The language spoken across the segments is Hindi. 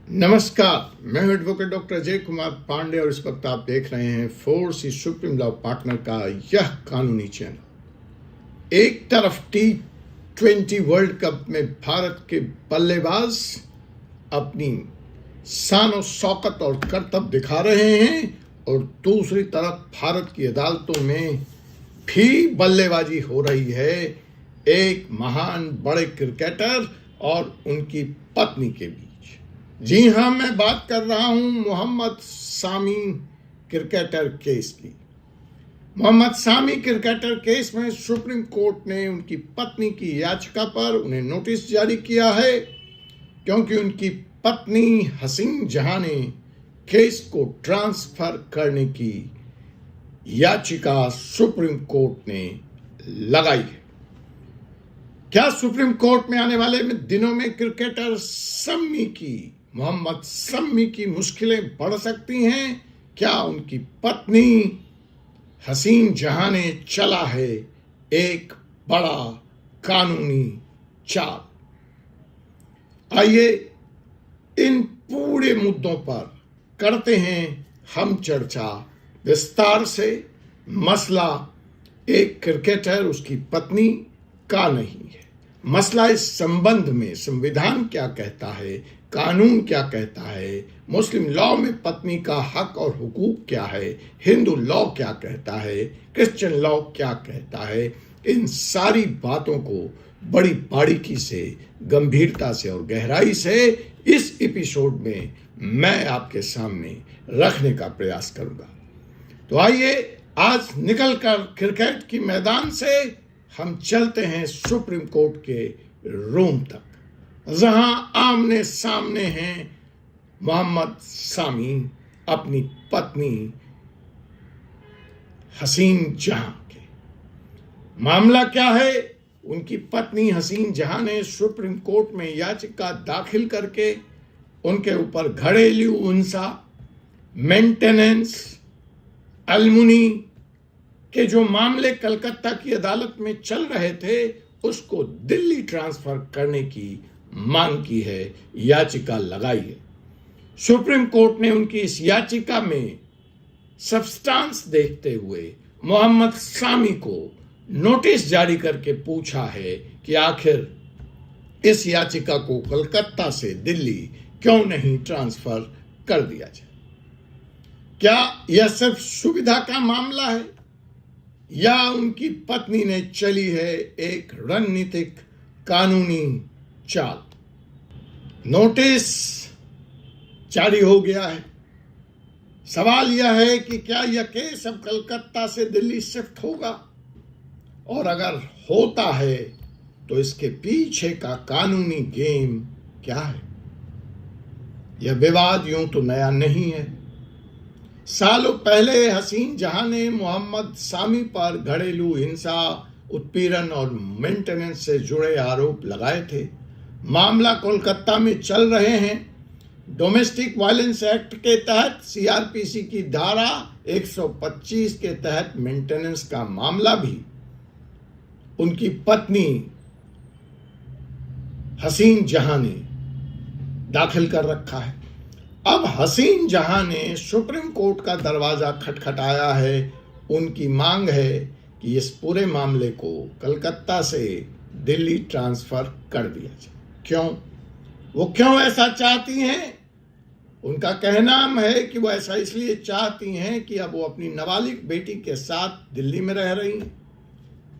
नमस्कार, मैं हूं एडवोकेट डॉक्टर अजय कुमार पांडे और इस वक्त आप देख रहे हैं 4C सुप्रीम लॉ पार्टनर का यह कानूनी चैनल। एक तरफ T20 वर्ल्ड कप में भारत के बल्लेबाज अपनी शान और शौकत और करतब दिखा रहे हैं और दूसरी तरफ भारत की अदालतों में भी बल्लेबाजी हो रही है एक महान बड़े क्रिकेटर और उनकी पत्नी के बीच। जी हाँ, मैं बात कर रहा हूं मोहम्मद सामी क्रिकेटर केस की। मोहम्मद सामी क्रिकेटर केस में सुप्रीम कोर्ट ने उनकी पत्नी की याचिका पर उन्हें नोटिस जारी किया है, क्योंकि उनकी पत्नी हसीन जहां ने केस को ट्रांसफर करने की याचिका सुप्रीम कोर्ट ने लगाई है। क्या सुप्रीम कोर्ट में आने वाले दिनों में क्रिकेटर मोहम्मद शमी की मुश्किलें बढ़ सकती हैं? क्या उनकी पत्नी हसीन जहां ने चला है एक बड़ा कानूनी चाल? आइए इन पूरे मुद्दों पर करते हैं हम चर्चा विस्तार से। मसला एक क्रिकेटर उसकी पत्नी का नहीं है। मसला इस संबंध में संविधान क्या कहता है, कानून क्या कहता है, मुस्लिम लॉ में पत्नी का हक और हुकूक क्या है, हिंदू लॉ क्या कहता है, क्रिश्चियन लॉ क्या कहता है। इन सारी बातों को बड़ी बारीकी से, गंभीरता से और गहराई से इस एपिसोड में मैं आपके सामने रखने का प्रयास करूंगा। तो आइए आज निकलकर क्रिकेट की मैदान से हम चलते हैं सुप्रीम कोर्ट के रूम तक, जहां आमने सामने हैं मोहम्मद सामी अपनी पत्नी हसीन जहां के। मामला क्या है? उनकी पत्नी हसीन जहां ने सुप्रीम कोर्ट में याचिका दाखिल करके उनके ऊपर घरेलू हिंसा, मेंटेनेंस, एलिमनी के जो मामले कलकत्ता की अदालत में चल रहे थे उसको दिल्ली ट्रांसफर करने की मांग की है, याचिका लगाई है। सुप्रीम कोर्ट ने उनकी इस याचिका में सब्सटेंस देखते हुए मोहम्मद सामी को नोटिस जारी करके पूछा है कि आखिर इस याचिका को कलकत्ता से दिल्ली क्यों नहीं ट्रांसफर कर दिया जाए। क्या यह सिर्फ सुविधा का मामला है या उनकी पत्नी ने चली है एक रणनीतिक कानूनी चाल? नोटिस जारी हो गया है। सवाल यह है कि क्या यह केस अब कलकत्ता से दिल्ली शिफ्ट होगा, और अगर होता है तो इसके पीछे का कानूनी गेम क्या है? यह विवाद यूं तो नया नहीं है। सालों पहले हसीन जहां ने मोहम्मद सामी पर घरेलू हिंसा, उत्पीड़न और मेंटेनेंस से जुड़े आरोप लगाए थे। मामला कोलकाता में चल रहे हैं। डोमेस्टिक वायलेंस एक्ट के तहत सीआरपीसी की धारा 125 के तहत मेंटेनेंस का मामला भी उनकी पत्नी हसीन जहां ने दाखिल कर रखा है। अब हसीन जहां ने सुप्रीम कोर्ट का दरवाजा खटखटाया है। उनकी मांग है कि इस पूरे मामले को कलकत्ता से दिल्ली ट्रांसफर कर दिया जाए। क्यों? वो क्यों ऐसा चाहती हैं? उनका कहना है कि वो ऐसा इसलिए चाहती हैं कि अब वो अपनी नाबालिग बेटी के साथ दिल्ली में रह रही हैं।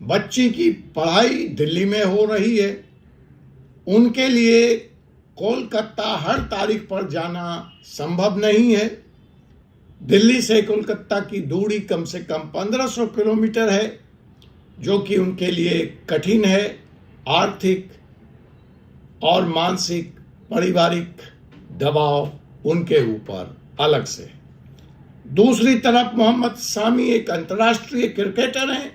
बच्ची की पढ़ाई दिल्ली में हो रही है। उनके लिए कोलकाता हर तारीख पर जाना संभव नहीं है। दिल्ली से कोलकाता की दूरी कम से कम 1500 किलोमीटर है, जो कि उनके लिए कठिन है। आर्थिक और मानसिक पारिवारिक दबाव उनके ऊपर अलग से है। दूसरी तरफ मोहम्मद सामी एक अंतर्राष्ट्रीय क्रिकेटर हैं,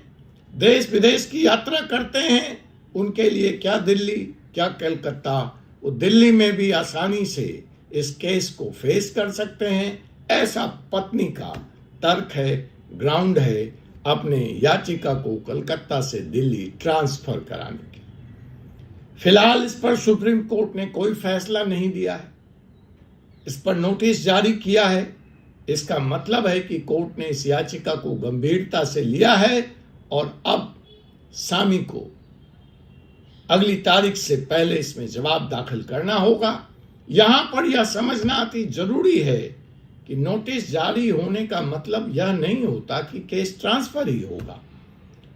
देश विदेश की यात्रा करते हैं। उनके लिए क्या दिल्ली, क्या कलकत्ता, वो दिल्ली में भी आसानी से इस केस को फेस कर सकते हैं, ऐसा पत्नी का तर्क है, ग्राउंड है अपने याचिका को कलकत्ता से दिल्ली ट्रांसफर कराने की। फिलहाल इस पर सुप्रीम कोर्ट ने कोई फैसला नहीं दिया है। इस पर नोटिस जारी किया है। इसका मतलब है कि कोर्ट ने इस याचिका को गंभीरता से लिया है और अब सामी को अगली तारीख से पहले इसमें जवाब दाखिल करना होगा। यहां पर यह समझना अति जरूरी है कि नोटिस जारी होने का मतलब यह नहीं होता कि केस ट्रांसफर ही होगा।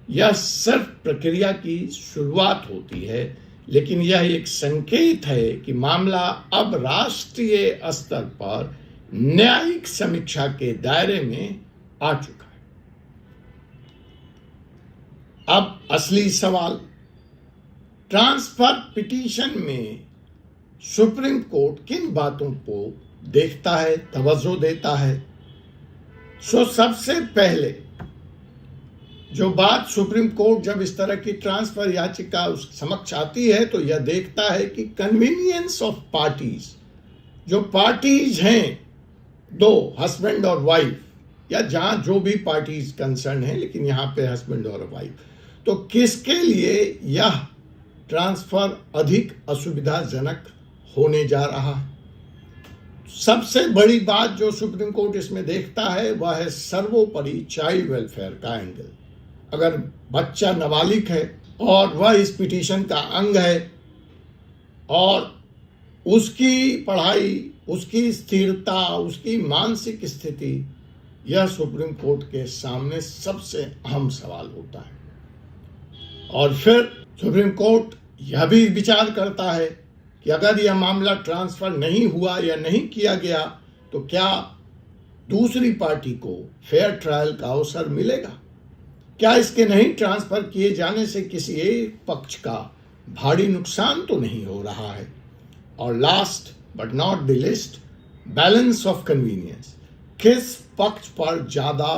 यह सिर्फ प्रक्रिया की शुरुआत होती है, लेकिन यह एक संकेत है कि मामला अब राष्ट्रीय स्तर पर न्यायिक समीक्षा के दायरे में आ चुका है। अब असली सवाल, ट्रांसफर पिटीशन में सुप्रीम कोर्ट किन बातों को देखता है, तवज्जो देता है? सबसे पहले जो बात सुप्रीम कोर्ट जब इस तरह की ट्रांसफर याचिका उस समक्ष आती है तो यह देखता है कि कन्वीनियंस ऑफ पार्टीज, जो पार्टीज हैं, दो हस्बैंड और वाइफ, या जहां जो भी पार्टीज कंसर्न है, लेकिन यहां पे हस्बैंड और वाइफ, तो किसके लिए यह ट्रांसफर अधिक असुविधाजनक होने जा रहा है। सबसे बड़ी बात जो सुप्रीम कोर्ट इसमें देखता है वह है सर्वोपरि चाइल्ड वेलफेयर का एंगल। अगर बच्चा नाबालिग है और वह इस पिटीशन का अंग है और उसकी पढ़ाई, उसकी स्थिरता, उसकी मानसिक स्थिति, यह सुप्रीम कोर्ट के सामने सबसे अहम सवाल होता है। और फिर सुप्रीम कोर्ट यह भी विचार करता है कि अगर यह मामला ट्रांसफर नहीं हुआ या नहीं किया गया तो क्या दूसरी पार्टी को फेयर ट्रायल का अवसर मिलेगा? क्या इसके नहीं ट्रांसफर किए जाने से किसी एक पक्ष का भारी नुकसान तो नहीं हो रहा है? और last but not the list, balance of convenience, किस पक्ष पर ज्यादा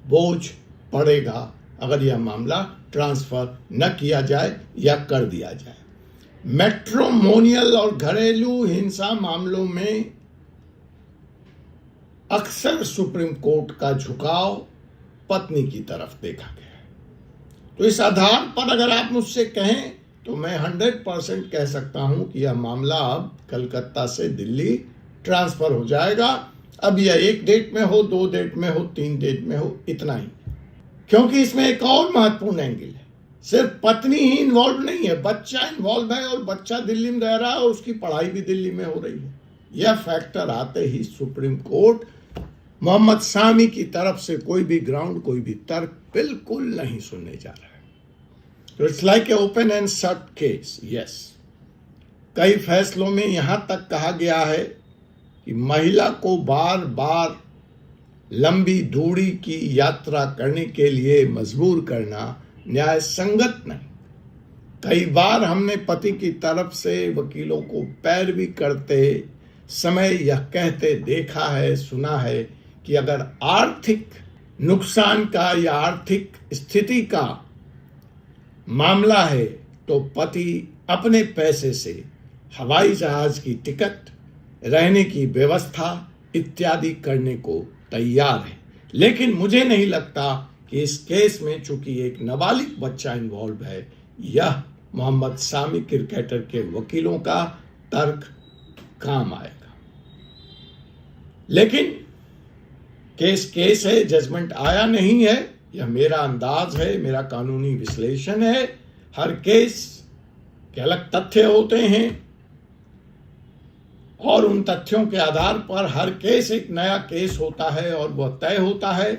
बोझ पड़ेगा अगर यह मामला ट्रांसफर न किया जाए या कर दिया जाए? मैट्रिमोनियल और घरेलू हिंसा मामलों में अक्सर सुप्रीम कोर्ट का झुकाव पत्नी की तरफ देखा गया है। तो इस आधार पर अगर आप मुझसे कहें तो मैं 100% कह सकता हूं कि यह मामला अब कलकत्ता से दिल्ली ट्रांसफर हो जाएगा। अब यह 1 डेट में हो, 2 डेट में हो, 3 डेट में हो, इतना ही। क्योंकि इसमें एक और महत्वपूर्ण एंगल है, सिर्फ पत्नी ही इन्वॉल्व नहीं है, बच्चा इन्वॉल्व है और बच्चा दिल्ली में रह रहा है और उसकी पढ़ाई भी दिल्ली में हो रही है। यह फैक्टर आते ही सुप्रीम कोर्ट मोहम्मद सामी की तरफ से कोई भी ग्राउंड, कोई भी तर्क बिल्कुल नहीं सुनने जा रहा है। तो it's like a open and shut case. Yes, कई फैसलों में यहां तक कहा गया है कि महिला को बार बार लंबी दूरी की यात्रा करने के लिए मजबूर करना न्याय संगत नहीं। कई बार हमने पति की तरफ से वकीलों को पैरवी करते समय यह कहते देखा है, सुना है कि अगर आर्थिक नुकसान का या आर्थिक स्थिति का मामला है तो पति अपने पैसे से हवाई जहाज की टिकट, रहने की व्यवस्था इत्यादि करने को तैयार है। लेकिन मुझे नहीं लगता कि इस केस में चूंकि एक नाबालिग बच्चा इन्वॉल्व है, यह मोहम्मद सामी क्रिकेटर के वकीलों का तर्क काम आएगा। लेकिन केस है, जजमेंट आया नहीं है, यह मेरा अंदाज है, मेरा कानूनी विश्लेषण है। हर केस के अलग तथ्य होते हैं और उन तथ्यों के आधार पर हर केस एक नया केस होता है और वह तय होता है।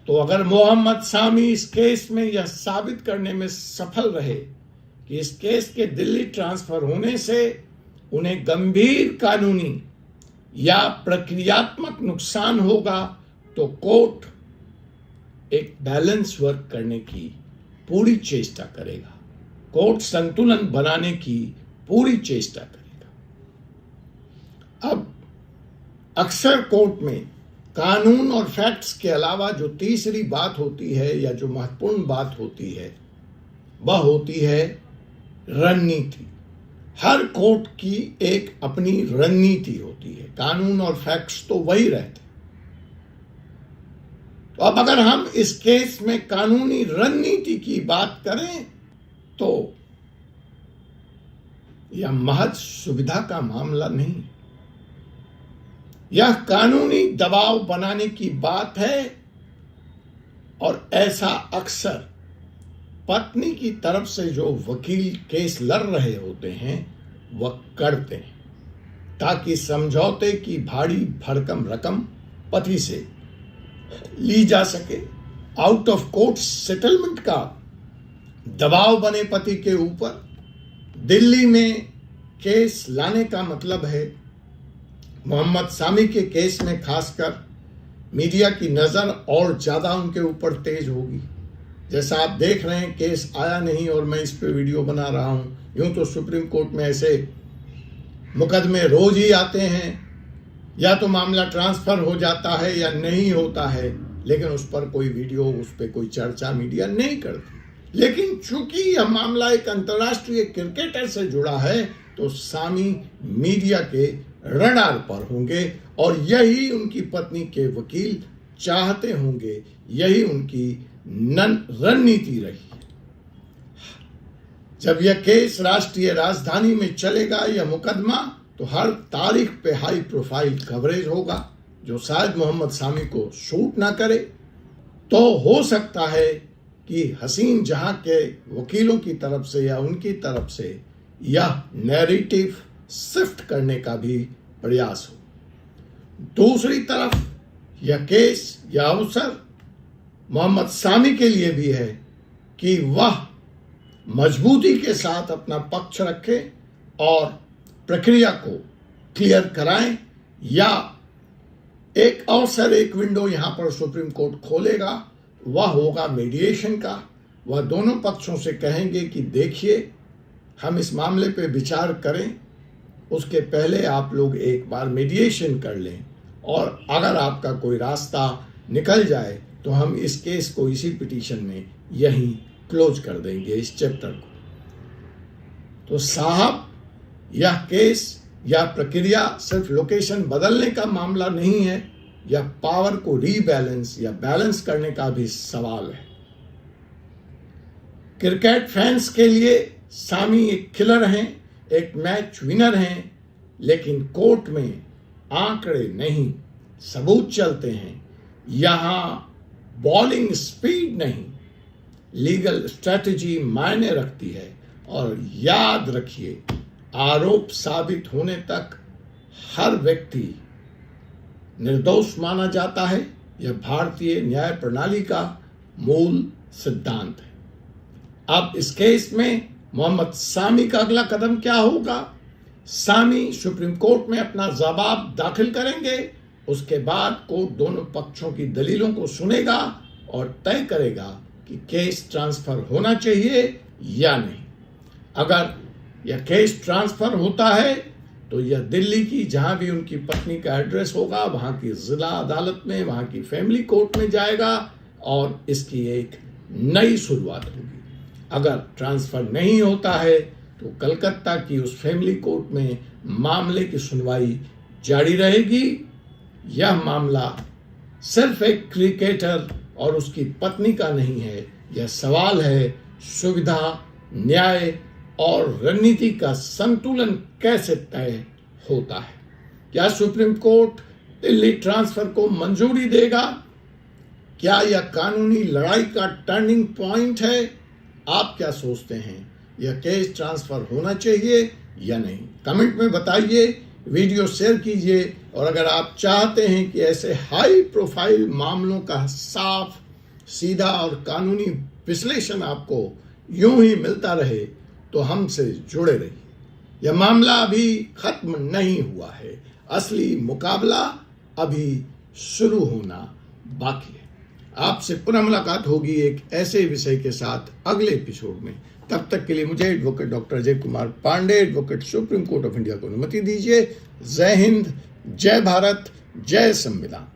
तो अगर मोहम्मद सामी इस केस में यह साबित करने में सफल रहे कि इस केस के दिल्ली ट्रांसफर होने से उन्हें गंभीर कानूनी या प्रक्रियात्मक नुकसान होगा, तो कोर्ट एक बैलेंस वर्क करने की पूरी चेष्टा करेगा, कोर्ट संतुलन बनाने की पूरी चेष्टा करेगा। अब अक्सर कोर्ट में कानून और फैक्ट्स के अलावा जो तीसरी बात होती है या जो महत्वपूर्ण बात होती है वह होती है रणनीति। हर कोर्ट की एक अपनी रणनीति होती है, कानून और फैक्ट्स तो वही रहते। तो अब अगर हम इस केस में कानूनी रणनीति की बात करें तो यह महज सुविधा का मामला नहीं, यह कानूनी दबाव बनाने की बात है। और ऐसा अक्सर पत्नी की तरफ से जो वकील केस लड़ रहे होते हैं वह करते हैं, ताकि समझौते की भारी भरकम रकम पति से ली जा सके। आउट ऑफ कोर्ट सेटलमेंट का दबाव बने पति के ऊपर। दिल्ली में केस लाने का मतलब है मोहम्मद सामी के केस में खासकर मीडिया की नजर और ज्यादा उनके ऊपर तेज होगी। जैसा आप देख रहे हैं, केस आया नहीं और मैं इस पे वीडियो बना रहा हूं। यूं तो सुप्रीम कोर्ट में ऐसे मुकदमे रोज ही आते हैं, या तो मामला ट्रांसफर हो जाता है या नहीं होता है, लेकिन उस पर कोई वीडियो, उस पर कोई चर्चा मीडिया नहीं करती। लेकिन चूंकि यह मामला एक अंतर्राष्ट्रीय क्रिकेटर से जुड़ा है, तो सामी मीडिया के रडार पर होंगे और यही उनकी पत्नी के वकील चाहते होंगे, यही उनकी रणनीति रही। जब यह केस राष्ट्रीय राजधानी में चलेगा, यह मुकदमा, तो हर तारीख पे हाई प्रोफाइल कवरेज होगा, जो शायद मोहम्मद सामी को सूट ना करे। तो हो सकता है कि हसीन जहां के वकीलों की तरफ से या उनकी तरफ से यह नैरेटिव शिफ्ट करने का भी प्रयास हो। दूसरी तरफ यह केस, यह अवसर मोहम्मद सामी के लिए भी है कि वह मजबूती के साथ अपना पक्ष रखे और प्रक्रिया को क्लियर कराएं, या एक अवसर, एक विंडो यहां पर सुप्रीम कोर्ट खोलेगा, वह होगा मीडिएशन का। वह दोनों पक्षों से कहेंगे कि देखिए, हम इस मामले पे विचार करें, उसके पहले आप लोग एक बार मीडिएशन कर लें, और अगर आपका कोई रास्ता निकल जाए तो हम इस केस को इसी पिटीशन में यहीं क्लोज कर देंगे, इस चैप्टर को। तो साहब, यह केस या प्रक्रिया सिर्फ लोकेशन बदलने का मामला नहीं है, यह पावर को रीबैलेंस या बैलेंस करने का भी सवाल है। क्रिकेट फैंस के लिए सामी एक किलर हैं, एक मैच विनर हैं, लेकिन कोर्ट में आंकड़े नहीं, सबूत चलते हैं। यहां बॉलिंग स्पीड नहीं, लीगल स्ट्रेटजी मायने रखती है। और याद रखिए, आरोप साबित होने तक हर व्यक्ति निर्दोष माना जाता है। यह भारतीय न्याय प्रणाली का मूल सिद्धांत है। अब इस केस में मोहम्मद सामी का अगला कदम क्या होगा? सामी सुप्रीम कोर्ट में अपना जवाब दाखिल करेंगे। उसके बाद कोर्ट दोनों पक्षों की दलीलों को सुनेगा और तय करेगा कि केस ट्रांसफर होना चाहिए या नहीं। अगर यह केस ट्रांसफर होता है तो यह दिल्ली की जहां भी उनकी पत्नी का एड्रेस होगा, वहां की जिला अदालत में, वहां की फैमिली कोर्ट में जाएगा और इसकी एक नई शुरुआत होगी। अगर ट्रांसफर नहीं होता है तो कलकत्ता की उस फैमिली कोर्ट में मामले की सुनवाई जारी रहेगी। यह मामला सिर्फ एक क्रिकेटर और उसकी पत्नी का नहीं है, यह सवाल है सुविधा, न्याय और रणनीति का संतुलन कैसे तय होता है। क्या सुप्रीम कोर्ट दिल्ली ट्रांसफर को मंजूरी देगा? क्या यह कानूनी लड़ाई का टर्निंग पॉइंट है? आप क्या सोचते हैं? यह केस ट्रांसफर होना चाहिए या नहीं? कमेंट में बताइए, वीडियो शेयर कीजिए, और अगर आप चाहते हैं कि ऐसे हाई प्रोफाइल मामलों का साफ, सीधा और कानूनी विश्लेषण आपको यूं ही मिलता रहे तो हमसे जुड़े रहिए। यह मामला अभी खत्म नहीं हुआ है, असली मुकाबला अभी शुरू होना बाकी है। आपसे पुनः मुलाकात होगी एक ऐसे विषय के साथ अगले एपिसोड में। तब तक के लिए मुझे advocate doctor Ajay Kumar Pandey, advocate supreme court of India को अनुमति दीजिए। जय हिंद, जय भारत, जय संविधान।